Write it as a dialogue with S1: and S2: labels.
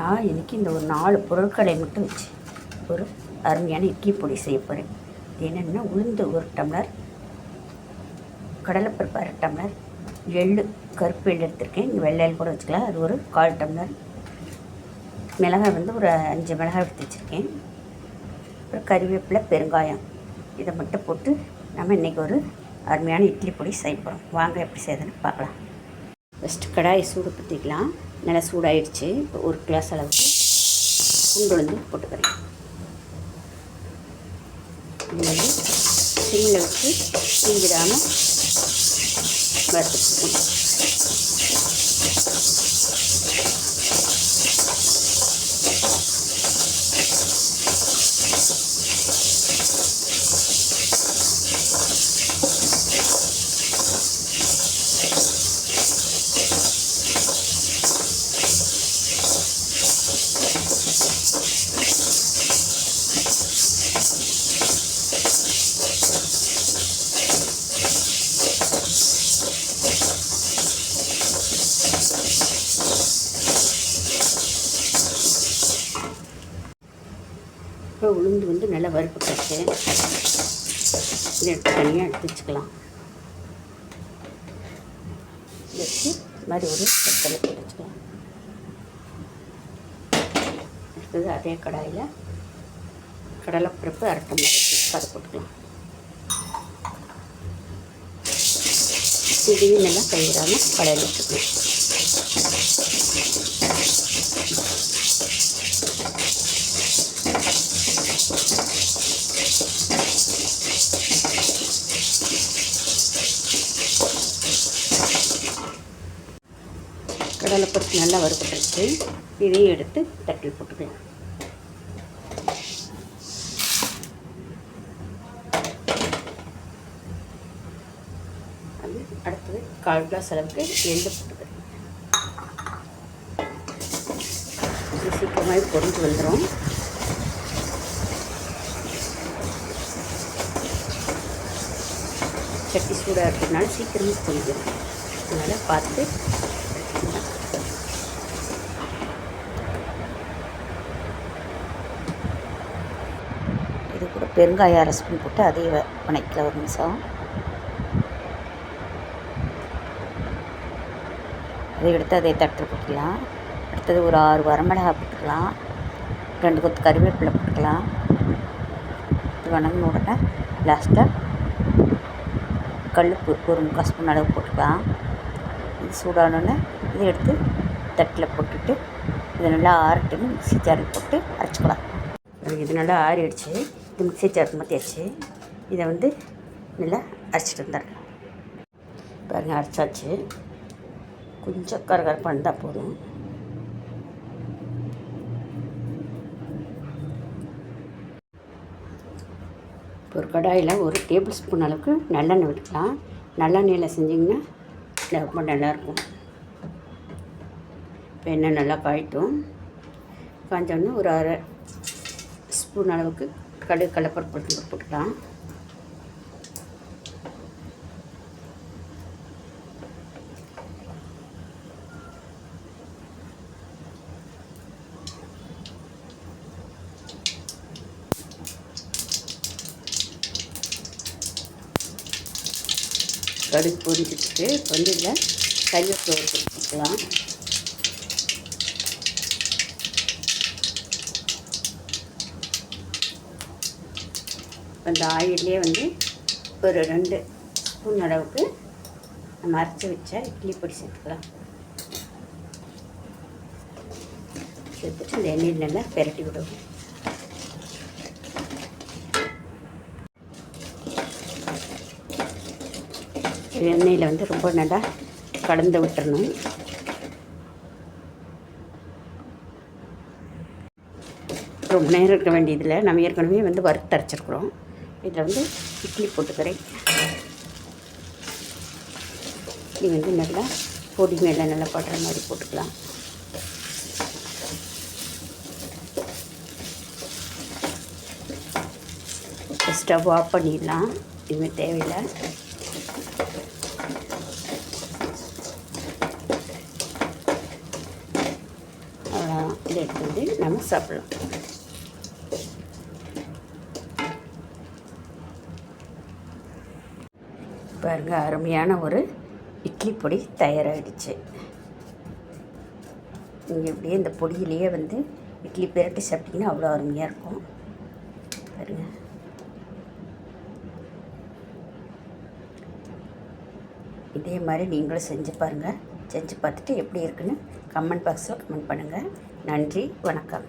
S1: நான் இன்றைக்கி இந்த ஒரு 4 பொருட்களை மட்டும் வச்சு ஒரு அருமையான இட்லி பொடி செய்ய போகிறேன். இது என்னென்னா, உளுந்து 1 டம்ளர், கடலைப்பருப்பு 1/2 டம்ளர், எள்ளு, கருப்பு எள்ளு எடுத்திருக்கேன், இங்கே வெள்ளை எள் கூட வச்சுக்கலாம், அது ஒரு 1/4 டம்ளர், மிளகாய் வந்து ஒரு 5 மிளகாய் எடுத்து வச்சுருக்கேன், அப்புறம் கறிவேப்பிலை, பெருங்காயம், இதை மட்டும் போட்டு நம்ம இன்றைக்கி ஒரு அருமையான இட்லி பொடி செய்ய போகிறோம். வாங்க எப்படி செய்யுதுன்னு பார்க்கலாம். ஃபஸ்ட்டு கடாயை சூடு பற்றிக்கலாம். நல்லா சூடாகிடுச்சு. இப்போ 1 கிளாஸ் அளவுக்கு குண்டு உளுந்து போட்டுக்கிறேன். இது வந்து சிம்மில் வச்சு தீஞ்சிடாமல் வறுத்துக்கணும். இப்போ உளுந்து வந்து நல்லா வறுப்பட்டுச்சு. இதை எடுத்து தனியாக எடுத்து வச்சுக்கலாம். வச்சு இது மாதிரி ஒரு தட்டலை போட்டு வச்சுக்கலாம். அடுத்தது அதே கடாயில் கடலைப்பருப்பு 1/2 டம்ளர் வச்சு அதை போட்டுக்கலாம். இதையும் நல்லா கைவிடாமல் கடையில் வச்சுக்கலாம். கடலைப்பருப்பு நல்லா வறுப்பட்டுருச்சு. இதையும் எடுத்து தட்டில் போட்டுக்கலாம். அடுத்தது 1/4 கிளாஸ் அளவுக்கு எள்ளு போட்டுக்கிறேன். இது சீக்கிரமாக பொரிஞ்சு வந்துடும். சட்டி சூடாக இருக்கிறதுனால சீக்கிரமாக பொரிஞ்சிடும். அதனால் பார்த்து இது கூட பெருங்காயம் 1/2 ஸ்பூன் போட்டு அதையும் வணக்கிக்கலாம் 1 நிமிஷம். அதை எடுத்து அதை தட்டு போட்டுக்கலாம். அடுத்தது ஒரு 6 வரமிளகாய் போட்டுக்கலாம். 2 கொத்து கறிவேப்பிலை போட்டுக்கலாம். இது வணங்கின உடனே லாஸ்ட்டாக கல்லுப்பு ஒரு 3/4 ஸ்பூன் அளவு போட்டுக்கலாம். இது சூடானோடனே இதை எடுத்து தட்டில் போட்டுட்டு இதை நல்லா ஆறட்டுன்னு மிக்ஸி ஜாரில் போட்டு அரைச்சிக்கலாம். இது நல்லா ஆறிடுச்சு. இது மிக்ஸி ஜாருக்கு மாற்றியாச்சு. இதை வந்து நல்லா அரைச்சிட்டு வந்துடுறேன். பாருங்கள், அரைச்சாச்சு. கொஞ்சம் கரகரப்பாக இருந்தால் போதும். ஒரு கடாயில் 1 டேபிள் ஸ்பூன் அளவுக்கு நல்லெண்ணெய் விட்டுக்கலாம். நல்லெண்ணெயில் செஞ்சிங்கன்னா ரொம்ப நல்லாயிருக்கும். இப்போ எண்ணெய் நல்லா காய்ட்டும். காய்ஞ்சோடனே ஒரு 1/2 ஸ்பூன் அளவுக்கு கடுகு, கடலைப்பருப்பு போட்டுக்கலாம். கடுகு பொரிஞ்சிட்டு இப்போ வந்து இதில் கறிவேப்பிலை போட்டுக்கலாம். அந்த ஆயிலே வந்து ஒரு 2 ஸ்பூன் அளவுக்கு நம்ம அரைச்சி வச்ச இட்லி பொடி சேர்த்துக்கலாம். சேர்த்துட்டு அந்த எண்ணெயில் நல்லா பெரட்டி விடுவோம். எண்ணெயில் வந்து ரொம்ப நல்லா கலந்து விட்டுறணும். ரொம்ப நேரம் இருக்க வேண்டியதில்லை. நம்ம ஏற்கனவே வந்து வறுத்து அரைச்சிருக்குறோம். இதில் வந்து இட்லி போட்டுக்கிறேன். இட்லி வந்து நல்லா பொடி மேலே நல்லா படுற மாதிரி போட்டுக்கலாம். ஸ்டவ் ஆஃப் பண்ணிடலாம். இதுவுமே தேவையில்லை. இதை எடுத்து வந்து நம்ம சாப்பிட்லாம். பாருங்கள், அருமையான ஒரு இட்லி பொடி தயாராகிடுச்சு. நீங்கள் இப்படியே இந்த பொடியிலேயே வந்து இட்லி பிரட்டி சாப்பிட்டிங்கன்னா அவ்வளோ அருமையாக இருக்கும். பாருங்கள், இதே மாதிரி நீங்களும் செஞ்சு பாருங்கள். செஞ்சு பார்த்துட்டு எப்படி இருக்குன்னு கமெண்ட் பாக்ஸில் கமெண்ட் பண்ணுங்கள். நன்றி, வணக்கம்.